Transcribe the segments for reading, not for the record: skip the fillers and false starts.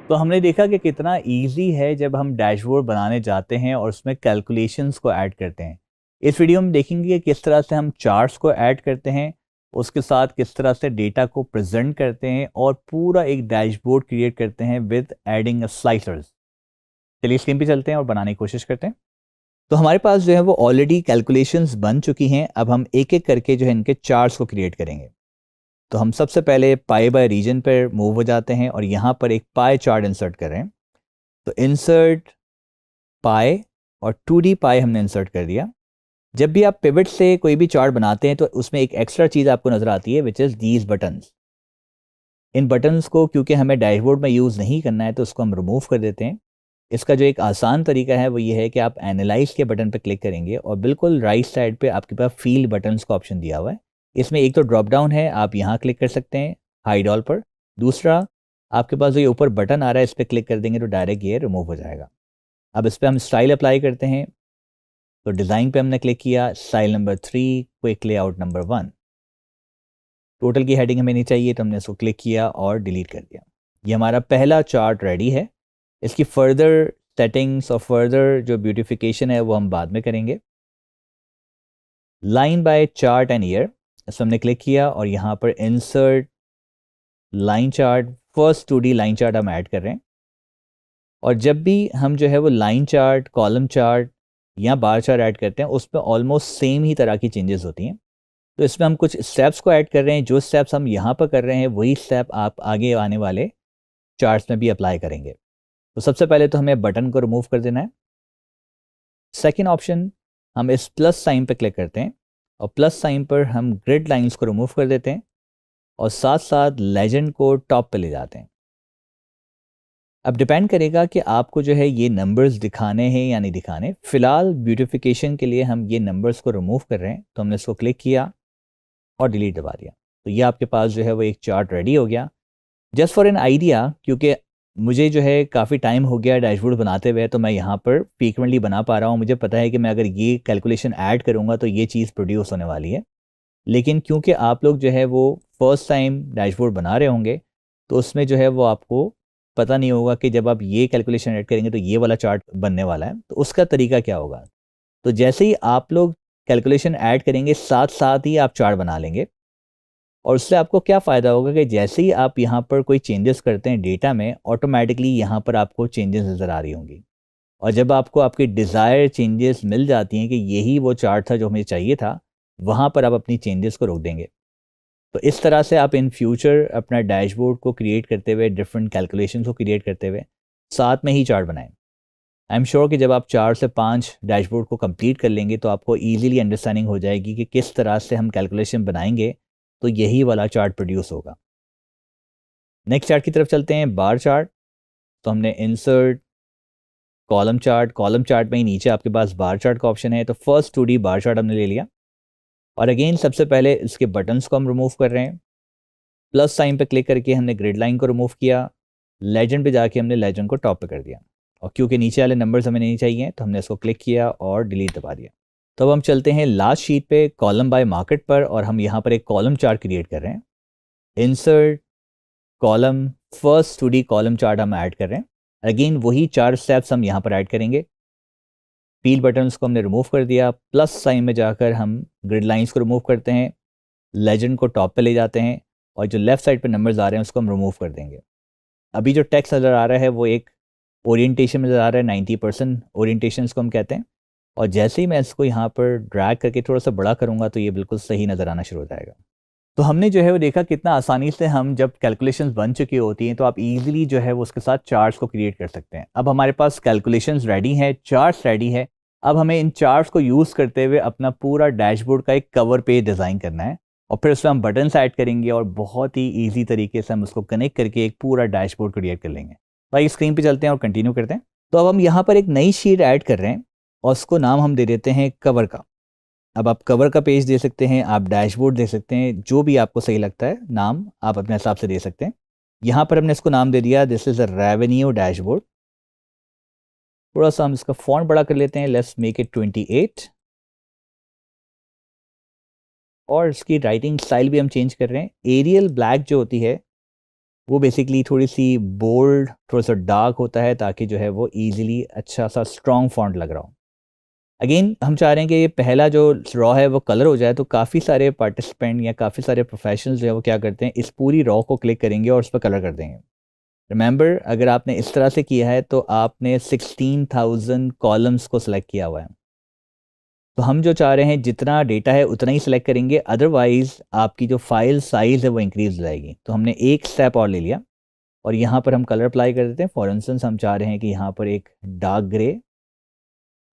तो हमने देखा कि कितना इजी है जब हम डैशबोर्ड बनाने जाते हैं और उसमें कैलकुलेशंस को ऐड करते हैं। इस वीडियो में देखेंगे कि किस तरह से हम चार्ट्स को ऐड करते हैं, उसके साथ किस तरह से डेटा को प्रेजेंट करते हैं और पूरा एक डैशबोर्ड क्रिएट करते हैं विद एडिंग स्लाइसर्स। चलिए स्क्रीन पे चलते हैं और बनाने की कोशिश करते हैं। तो हमारे पास जो है वो ऑलरेडी कैलकुलेशंस बन चुकी हैं। अब हम एक एक करके जो है इनके चार्ट्स को क्रिएट करेंगे। तो हम सबसे पहले पाई बाय रीजन पर मूव हो जाते हैं और यहाँ पर एक पाई चार्ट इंसर्ट कर रहे हैं। तो इंसर्ट पाई और 2D पाई हमने इंसर्ट कर दिया। जब भी आप पिवट से कोई भी चार्ट बनाते हैं तो उसमें एक एक्स्ट्रा चीज़ आपको नज़र आती है which is these buttons. In buttons को क्योंकि हमें डैशबोर्ड में यूज़ नहीं करना है तो उसको हम रिमूव कर देते हैं। इसका जो एक आसान तरीका है वो ये है कि आप एनालाइज के बटन पर क्लिक करेंगे और बिल्कुल राइट साइड पे आपके पास फील्ड बटन्स का ऑप्शन दिया हुआ है। इसमें एक तो ड्रॉप डाउन है, आप यहाँ क्लिक कर सकते हैं हाइड ऑल पर। दूसरा, आपके पास जो ये ऊपर बटन आ रहा है इस पर क्लिक कर देंगे तो डायरेक्ट ये रिमूव हो जाएगा। अब इस पर हम स्टाइल अप्लाई करते हैं। तो डिज़ाइन पे हमने क्लिक किया, style number 3, quick layout number 1। Total की हेडिंग हमें नहीं चाहिए तो हमने इसको क्लिक किया और डिलीट कर दिया। ये हमारा पहला चार्ट रेडी है। इसकी फर्दर सेटिंग्स और फर्दर जो ब्यूटिफिकेशन है वो हम बाद में करेंगे। Line by chart and year, इस पर हमने क्लिक किया और यहाँ पर insert line chart, first 2D line chart हम ऐड कर रहे हैं। और जब भी हम जो है वो लाइन चार्ट, कॉलम चार्ट या बार चार्ट ऐड करते हैं उसमें ऑलमोस्ट सेम ही तरह की चेंजेस होती हैं। तो इसमें हम कुछ स्टेप्स को ऐड कर रहे हैं। जो स्टेप्स हम यहाँ पर कर रहे हैं वही स्टेप आप आगे आने वाले चार्ट्स में भी अप्लाई करेंगे। तो सबसे पहले तो हमें बटन को रिमूव कर देना है। सेकेंड ऑप्शन, हम इस प्लस साइन पर क्लिक करते हैं और प्लस साइन पर हम ग्रिड लाइंस को रिमूव कर देते हैं और साथ साथ लेजेंड को टॉप पे ले जाते हैं। अब डिपेंड करेगा कि आपको जो है ये नंबर्स दिखाने हैं या नहीं दिखाने। फिलहाल ब्यूटिफिकेशन के लिए हम ये नंबर्स को रिमूव कर रहे हैं तो हमने इसको क्लिक किया और डिलीट दबा दिया। तो ये आपके पास जो है वो एक चार्ट रेडी हो गया। जस्ट फॉर एन आइडिया, क्योंकि मुझे जो है काफ़ी टाइम हो गया डैशबोर्ड बनाते हुए तो मैं यहाँ पर फ्रीक्वेंटली बना पा रहा हूँ। मुझे पता है कि मैं अगर ये कैलकुलेशन ऐड करूँगा तो ये चीज़ प्रोड्यूस होने वाली है। लेकिन क्योंकि आप लोग जो है वो फर्स्ट टाइम डैशबोर्ड बना रहे होंगे तो उसमें जो है वो आपको पता नहीं होगा कि जब आप ये कैलकुलेशन ऐड करेंगे तो ये वाला चार्ट बनने वाला है, तो उसका तरीका क्या होगा। तो जैसे ही आप लोग कैलकुलेशन ऐड करेंगे साथ साथ ही आप चार्ट बना लेंगे और उससे आपको क्या फ़ायदा होगा कि जैसे ही आप यहाँ पर कोई चेंजेस करते हैं डेटा में, ऑटोमेटिकली यहाँ पर आपको चेंजेस नज़र आ रही होंगी। और जब आपको आपकी डिज़ायर चेंजेस मिल जाती हैं कि यही वो चार्ट था जो हमें चाहिए था, वहाँ पर आप अपनी चेंजेस को रोक देंगे। तो इस तरह से आप इन फ्यूचर अपना डैशबोर्ड को क्रिएट करते हुए, डिफरेंट कैलकुलेशंस को क्रिएट करते हुए साथ में ही चार्ट बनाएं। आई एम श्योर कि जब आप 4 से 5 डैशबोर्ड को कंप्लीट कर लेंगे तो आपको ईजिली अंडरस्टैंडिंग हो जाएगी कि किस तरह से हम कैलकुलेशन बनाएंगे तो यही वाला चार्ट प्रोड्यूस होगा। नेक्स्ट चार्ट की तरफ चलते हैं, बार चार्ट। तो हमने इंसर्ट कॉलम चार्ट में ही नीचे आपके पास बार चार्ट का ऑप्शन है। तो फर्स्ट 2D बार चार्ट हमने ले लिया और अगेन सबसे पहले इसके बटन्स को हम रिमूव कर रहे हैं। प्लस साइन पे क्लिक करके हमने ग्रिड लाइन को रिमूव किया। लेजेंड पे जाके हमने लेजेंड को टॉप पे कर दिया और क्योंकि नीचे वाले नंबर्स हमें नहीं चाहिए तो हमने इसको क्लिक किया और डिलीट दबा दिया। तो अब हम चलते हैं लास्ट शीट पे कॉलम बाय मार्केट पर और हम यहाँ पर एक कॉलम चार्ट क्रिएट कर रहे हैं। Insert column, first 2D column chart हम ऐड कर रहे हैं। अगेन वही 4 स्टेप्स हम यहाँ पर ऐड करेंगे। फील बटन्स को हमने रिमूव कर दिया। प्लस साइन में जाकर हम ग्रिड लाइंस को रिमूव करते हैं, लेजेंड को टॉप पे ले जाते हैं और जो लेफ्ट साइड पे नंबर्स आ रहे हैं उसको हम रिमूव कर देंगे। अभी जो टेक्स्ट नज़र आ रहा है वो एक ओरिएंटेशन में नज़र आ रहा है, 90% ओरिएंटेशन इसको हम कहते हैं। और जैसे ही मैं इसको यहाँ पर ड्रैग करके थोड़ा सा बड़ा करूँगा तो ये बिल्कुल सही नज़र आना शुरू हो जाएगा। तो हमने जो है वो देखा कितना आसानी से हम जब कैलकुलेशंस बन चुकी होती हैं तो आप इजीली जो है वो उसके साथ चार्ट्स को क्रिएट कर सकते हैं। अब हमारे पास कैलकुलेशंस रेडी हैं, चार्ट्स रेडी है। अब हमें इन चार्ट्स को यूज़ करते हुए अपना पूरा डैशबोर्ड का एक कवर पेज डिज़ाइन करना है और फिर उसमें हम बटन्स ऐड करेंगे और बहुत ही ईजी तरीके से हम उसको कनेक्ट करके एक पूरा डैशबोर्ड क्रिएट कर लेंगे। भाई स्क्रीन पर चलते हैं और कंटिन्यू करते हैं। तो अब हम यहाँ पर एक नई शीट ऐड कर रहे हैं और उसको नाम हम दे देते हैं कवर का। अब आप कवर का पेज दे सकते हैं, आप डैशबोर्ड दे सकते हैं, जो भी आपको सही लगता है नाम आप अपने हिसाब से दे सकते हैं। यहाँ पर हमने इसको नाम दे दिया this is a revenue dashboard. थोड़ा सा हम इसका फॉन्ट बड़ा कर लेते हैं, लेट्स मेक इट 28 और इसकी राइटिंग स्टाइल भी हम चेंज कर रहे हैं। एरियल ब्लैक जो होती है वो बेसिकली थोड़ी सी बोल्ड, थोड़ा सा डार्क होता है, ताकि जो है वो ईजिली अच्छा सा स्ट्रॉन्ग फॉन्ट लग रहा हो। अगेन हम चाह रहे हैं कि ये पहला जो रॉ है वो कलर हो जाए, तो काफ़ी सारे पार्टिसिपेंट या काफ़ी सारे प्रोफेशनल्स जो है वो क्या करते हैं, इस पूरी रॉ को क्लिक करेंगे और उस पर कलर कर देंगे। रिमेंबर, अगर आपने इस तरह से किया है तो आपने 16,000 कॉलम्स को सिलेक्ट किया हुआ है। तो हम जो चाह रहे हैं जितना डेटा है उतना ही सिलेक्ट करेंगे, अदरवाइज आपकी जो फाइल साइज़ है वो इंक्रीज हो जाएगी। तो हमने एक स्टेप और ले लिया और यहाँ पर हम कलर अप्लाई कर देते हैं। फॉर इंस्टेंस हम चाह रहे हैं कि यहाँ पर एक डार्क ग्रे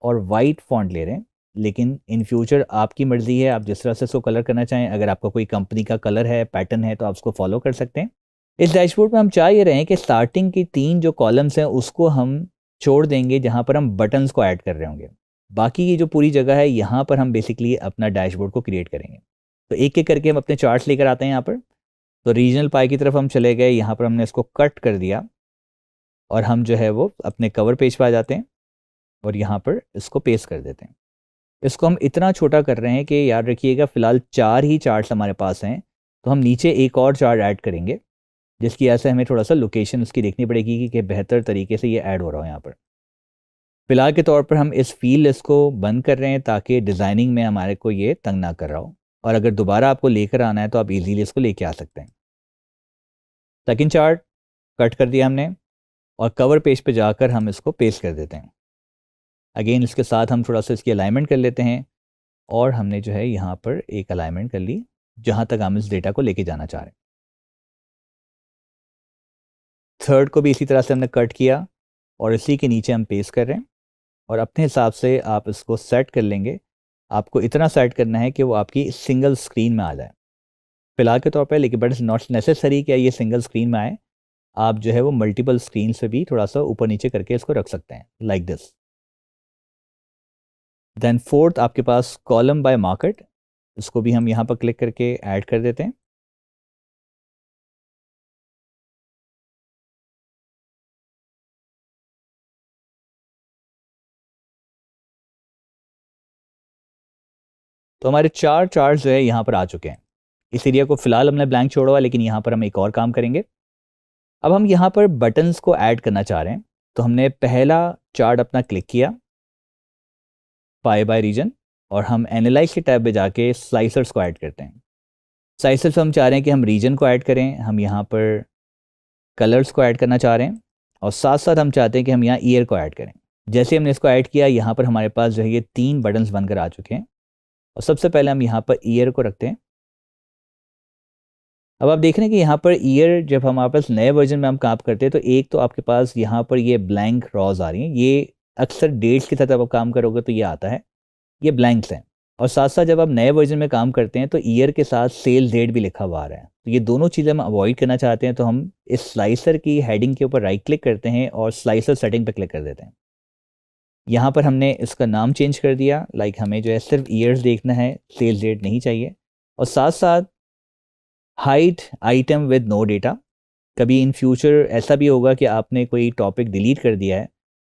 और वाइट फॉन्ट ले रहे हैं, लेकिन इन फ्यूचर आपकी मर्ज़ी है, आप जिस तरह से इसको कलर करना चाहें। अगर आपका कोई कंपनी का कलर है, पैटर्न है, तो आप उसको फॉलो कर सकते हैं। इस डैशबोर्ड में हम चाह ये रहे हैं कि स्टार्टिंग की 3 जो कॉलम्स हैं उसको हम छोड़ देंगे, जहाँ पर हम बटन्स को ऐड कर रहे होंगे। बाकी की जो पूरी जगह है यहाँ पर हम बेसिकली अपना डैशबोर्ड को क्रिएट करेंगे। तो एक-एक करके हम अपने चार्ट्स लेकर आते हैं यहाँ पर। तो रीजनल पाई की तरफ हम चले गए, यहाँ पर हमने इसको कट कर दिया और हम जो है वो अपने कवर पेज पर आ जाते हैं और यहाँ पर इसको पेस्ट कर देते हैं। इसको हम इतना छोटा कर रहे हैं कि याद रखिएगा फ़िलहाल 4 ही चार्ट्स हमारे पास हैं, तो हम नीचे एक और चार्ट ऐड करेंगे, जिसकी वजह से हमें थोड़ा सा लोकेशन उसकी देखनी पड़ेगी कि बेहतर तरीके से ये ऐड हो रहा हो यहाँ पर। फ़िलहाल के तौर पर हम इस फील्ड लिस्ट को बंद कर रहे हैं, ताकि डिज़ाइनिंग में हमारे को ये तंग ना कर रहा हो, और अगर दोबारा आपको लेकर आना है तो आप इजीली इसको लेके आ सकते हैं। सेकंड चार्ट कट कर दिया हमने और कवर पेज पे जाकर हम इसको पेस्ट कर देते हैं। अगेन इसके साथ हम थोड़ा सा इसकी अलाइनमेंट कर लेते हैं और हमने जो है यहाँ पर एक अलाइनमेंट कर ली जहाँ तक हम इस डेटा को लेके जाना चाह रहे हैं। थर्ड को भी इसी तरह से हमने कट किया और इसी के नीचे हम पेस्ट कर रहे हैं और अपने हिसाब से आप इसको सेट कर लेंगे। आपको इतना सेट करना है कि वो आपकी सिंगल स्क्रीन में आ जाए फिलहाल के तौर पे, लेकिन बट इट्स नॉट नेसेसरी कि ये सिंगल स्क्रीन में आए। आप जो है वो मल्टीपल स्क्रीन से भी थोड़ा सा ऊपर नीचे करके इसको रख सकते हैं, लाइक दिस। देन फोर्थ आपके पास कॉलम बाय मार्केट, इसको भी हम यहाँ पर क्लिक करके ऐड कर देते हैं। तो हमारे 4 चार्ट्स जो है यहाँ पर आ चुके हैं। इस एरिया को फिलहाल हमने ब्लैंक छोड़ा हुआ है, लेकिन यहाँ पर हम एक और काम करेंगे। अब हम यहाँ पर बटन्स को ऐड करना चाह रहे हैं। तो हमने पहला चार्ट अपना क्लिक किया पाई बाय रीजन और हम एनालाइज के टैब पे जाके स्लाइसर्स को ऐड करते हैं। स्लाइसर्स हम चाह रहे हैं कि हम रीजन को ऐड करें, हम यहाँ पर कलर्स को ऐड करना चाह रहे हैं और साथ साथ हम चाहते हैं कि हम यहाँ ईयर को ऐड करें। जैसे हमने इसको ऐड किया, यहाँ पर हमारे पास जो है ये 3 बटन्स बनकर आ चुके हैं और सबसे पहले हम यहाँ पर ईयर को रखते हैं। अब आप देख रहे हैं कि यहाँ पर ईयर जब हमारे पास नए वर्जन में हम काम करते हैं तो एक तो आपके पास यहाँ पर ये ब्लैंक रॉज आ रही हैं। ये अक्सर डेट्स के साथ जब आप काम करोगे तो ये आता है, ये ब्लैंक्स हैं। और साथ साथ जब आप नए वर्जन में काम करते हैं तो ईयर के साथ सेल डेट भी लिखा हुआ आ रहा है। तो ये दोनों चीज़ें हम अवॉइड करना चाहते हैं, तो हम इस स्लाइसर की हेडिंग के ऊपर राइट क्लिक करते हैं और स्लाइसर सेटिंग पर क्लिक कर देते हैं। यहाँ पर हमने इसका नाम चेंज कर दिया, लाइक हमें जो है सिर्फ ईयर्स देखना है, सेल डेट नहीं चाहिए। और साथ साथ hide item with no data. कभी इन फ्यूचर ऐसा भी होगा कि आपने कोई टॉपिक डिलीट कर दिया है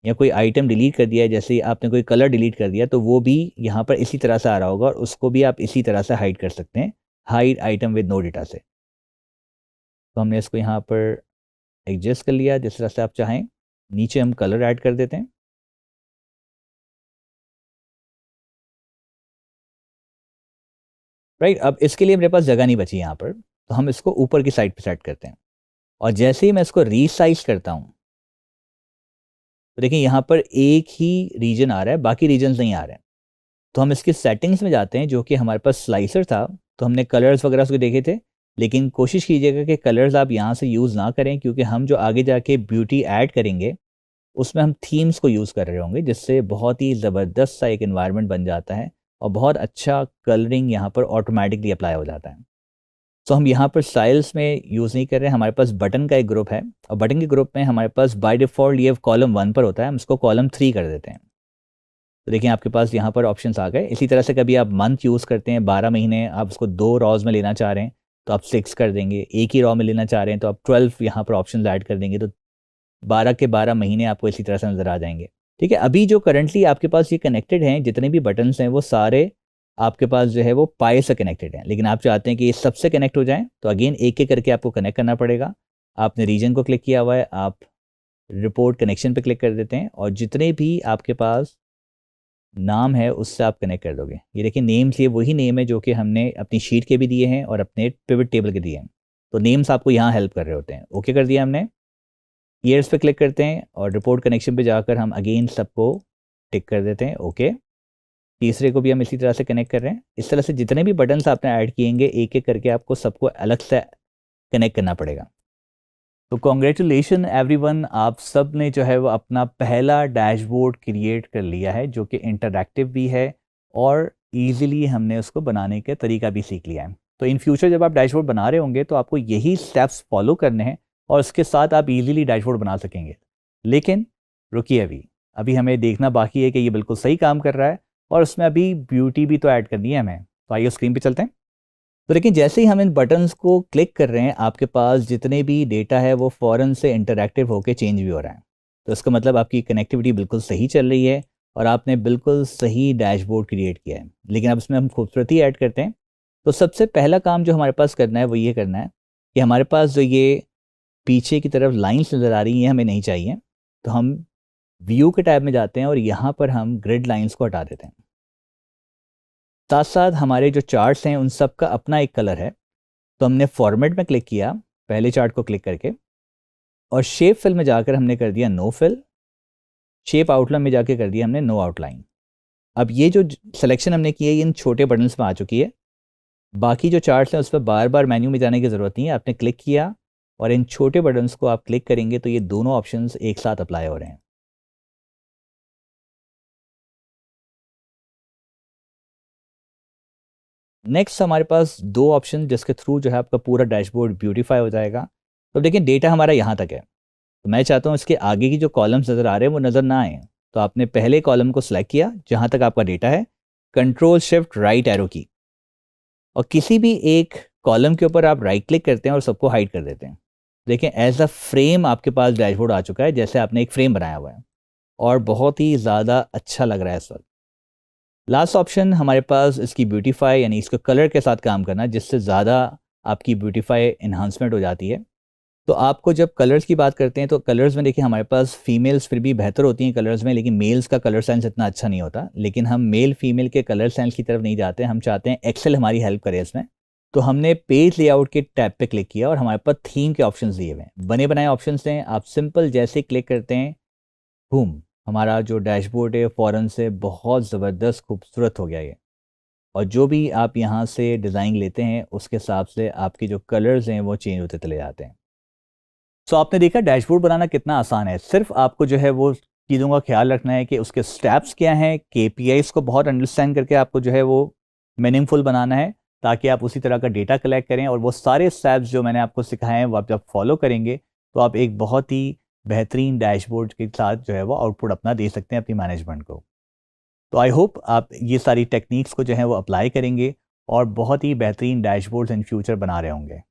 या कोई आइटम डिलीट कर दिया है, जैसे आपने कोई कलर डिलीट कर दिया, तो वो भी यहाँ पर इसी तरह से आ रहा होगा और उसको भी आप इसी तरह से हाइड कर सकते हैं, hide item with no data से। तो हमने इसको यहाँ पर एडजस्ट कर लिया जिस तरह से आप चाहें। नीचे हम कलर ऐड कर देते हैं। राइट, अब इसके लिए मेरे पास जगह नहीं बची यहाँ पर, तो हम इसको ऊपर की साइड पे सेट करते हैं और जैसे ही मैं इसको रीसाइज करता हूँ तो देखिए यहाँ पर एक ही रीजन आ रहा है, बाकी रीजन्स नहीं आ रहे हैं। तो हम इसकी सेटिंग्स में जाते हैं, जो कि हमारे पास स्लाइसर था। तो हमने कलर्स वगैरह उसको देखे थे, लेकिन कोशिश कीजिएगा कि कलर्स आप यहाँ से यूज़ ना करें, क्योंकि हम जो आगे जाके ब्यूटी ऐड करेंगे उसमें हम थीम्स को यूज़ कर रहे होंगे, जिससे बहुत ही ज़बरदस्त सा एक एनवायरनमेंट बन जाता है और बहुत अच्छा कलरिंग यहाँ पर ऑटोमेटिकली अप्लाई हो जाता है। तो हम यहाँ पर स्टाइल्स में यूज़ नहीं कर रहे हैं। हमारे पास बटन का एक ग्रुप है और बटन के ग्रुप में हमारे पास बाय डिफ़ॉल्ट ये कॉलम 1 पर होता है, हम इसको कॉलम 3 कर देते हैं। तो देखिए आपके पास यहाँ पर ऑप्शंस आ गए। इसी तरह से कभी आप मंथ यूज़ करते हैं, 12 महीने, आप उसको 2 रॉज में लेना चाह रहे हैं तो आप 6 कर देंगे। एक ही रॉ में लेना चाह रहे हैं तो आप 12 यहाँ पर ऑप्शन ऐड कर देंगे, तो 12 के 12 महीने आपको इसी तरह से नज़र आ जाएंगे। ठीक है, अभी जो करंटली आपके पास ये कनेक्टेड हैं, जितने भी बटन्स हैं वो सारे आपके पास जो है वो पाई से कनेक्टेड हैं, लेकिन आप चाहते हैं कि ये सबसे कनेक्ट हो जाएं, तो अगेन एक एक करके आपको कनेक्ट करना पड़ेगा। आपने रीजन को क्लिक किया हुआ है, आप रिपोर्ट कनेक्शन पे क्लिक कर देते हैं और जितने भी आपके पास नाम है उससे आप कनेक्ट कर दोगे। ये देखिए नेम्स, ये वही नेम है जो कि हमने अपनी शीट के भी दिए हैं और अपने पिवट टेबल के दिए हैं। तो नेम्स आपको यहाँ हेल्प कर रहे होते हैं। ओके कर दिया हमने। ईयर्स पे क्लिक करते हैं और रिपोर्ट कनेक्शन पे जाकर हम अगेन सबको टिक कर देते हैं। ओके, तीसरे को भी हम इसी तरह से कनेक्ट कर रहे हैं। इस तरह से जितने भी बटन्स आपने ऐड किएंगे एक एक करके आपको सबको अलग से कनेक्ट करना पड़ेगा। तो कॉन्ग्रेचुलेशन एवरीवन, आप सब ने जो है वो अपना पहला डैशबोर्ड क्रिएट कर लिया है जो कि इंटरैक्टिव भी है और ईजिली हमने उसको बनाने का तरीका भी सीख लिया है। तो इन फ्यूचर जब आप डैशबोर्ड बना रहे होंगे तो आपको यही स्टेप्स फॉलो करने हैं और उसके साथ आप इजीली डैशबोर्ड बना सकेंगे। लेकिन रुकिए, अभी हमें देखना बाकी है कि ये बिल्कुल सही काम कर रहा है और उसमें अभी ब्यूटी भी तो ऐड करनी है हमें। तो आइए स्क्रीन पे चलते हैं। तो लेकिन जैसे ही हम इन बटन्स को क्लिक कर रहे हैं आपके पास जितने भी डेटा है वो फ़ौरन से इंटरैक्टिव होकर चेंज भी हो रहा है। तो इसका मतलब आपकी कनेक्टिविटी बिल्कुल सही चल रही है और आपने बिल्कुल सही डैशबोर्ड क्रिएट किया है। लेकिन अब इसमें हम खूबसूरती ऐड करते हैं। तो सबसे पहला काम जो हमारे पास करना है वो ये करना है कि हमारे पास जो ये पीछे की तरफ लाइन्स नज़र आ रही हैं हमें नहीं चाहिए। तो हम व्यू के टैब में जाते हैं और यहाँ पर हम ग्रिड लाइन्स को हटा देते हैं। साथ साथ हमारे जो चार्ट्स हैं उन सब का अपना एक कलर है। तो हमने फॉर्मेट में क्लिक किया पहले चार्ट को क्लिक करके और शेप फिल में जाकर हमने कर दिया नो फिल। शेप आउटलाइन में जाके कर दिया हमने नो आउटलाइन। अब ये जो सिलेक्शन हमने की है इन छोटे बटन्स में आ चुकी है। बाकी जो चार्ट्स हैं उस पर बार बार मेन्यू में जाने की ज़रूरत नहीं है। आपने क्लिक किया और इन छोटे बटन्स को आप क्लिक करेंगे तो ये दोनों ऑप्शंस एक साथ अप्लाई हो रहे हैं। नेक्स्ट हमारे पास दो ऑप्शन जिसके थ्रू जो है आपका पूरा डैशबोर्ड ब्यूटीफाई हो जाएगा। तो देखिए डेटा हमारा यहाँ तक है, तो मैं चाहता हूँ इसके आगे की जो कॉलम्स नज़र आ रहे हैं वो नज़र ना आए। तो आपने पहले कॉलम को सिलेक्ट किया जहाँ तक आपका डेटा है, कंट्रोल शिफ्ट राइट एरो की, और किसी भी एक कॉलम के ऊपर आप राइट क्लिक करते हैं और सबको हाइड कर देते हैं। देखें एज अ फ्रेम आपके पास डैशबोर्ड आ चुका है, जैसे आपने एक फ्रेम बनाया हुआ है और बहुत ही ज़्यादा अच्छा लग रहा है इस वक्त। लास्ट ऑप्शन हमारे पास इसकी ब्यूटीफाई यानी इसको कलर के साथ काम करना, जिससे ज़्यादा आपकी ब्यूटीफाई इन्हांसमेंट हो जाती है। तो आपको जब कलर्स की बात करते हैं तो कलर्स में देखिए हमारे पास फीमेल्स फिर भी बेहतर होती हैं कलर्स में, लेकिन मेल्स का कलर सेंस इतना अच्छा नहीं होता। लेकिन हम मेल फीमेल के कलर सेंस की तरफ नहीं जाते, हम चाहते हैं एक्सेल हमारी हेल्प करे इसमें। तो हमने पेज लेआउट के टैब पे क्लिक किया और हमारे पास थीम के ऑप्शंस दिए हुए हैं, बने बनाए ऑप्शंस हैं। आप सिंपल जैसे क्लिक करते हैं बूम, हमारा जो डैशबोर्ड है फ़ौरन से बहुत ज़बरदस्त खूबसूरत हो गया ये। और जो भी आप यहाँ से डिज़ाइन लेते हैं उसके हिसाब से आपके जो कलर्स हैं वो चेंज होते चले जाते हैं। सो आपने देखा डैशबोर्ड बनाना कितना आसान है। सिर्फ आपको जो है वो चीज़ों का ख्याल रखना है कि उसके स्टेप्स क्या हैं, KPIs को बहुत अंडरस्टैंड करके आपको जो है वो मीनिंगफुल बनाना है, ताकि आप उसी तरह का डेटा कलेक्ट करें और वो सारे स्टेप्स जो मैंने आपको सिखाए हैं वो आप जब फॉलो करेंगे तो आप एक बहुत ही बेहतरीन डैशबोर्ड के साथ जो है वो आउटपुट अपना दे सकते हैं अपनी मैनेजमेंट को। तो आई होप आप ये सारी टेक्निक्स को जो है वो अप्लाई करेंगे और बहुत ही बेहतरीन डैशबोर्ड्स इन फ्यूचर बना रहे होंगे।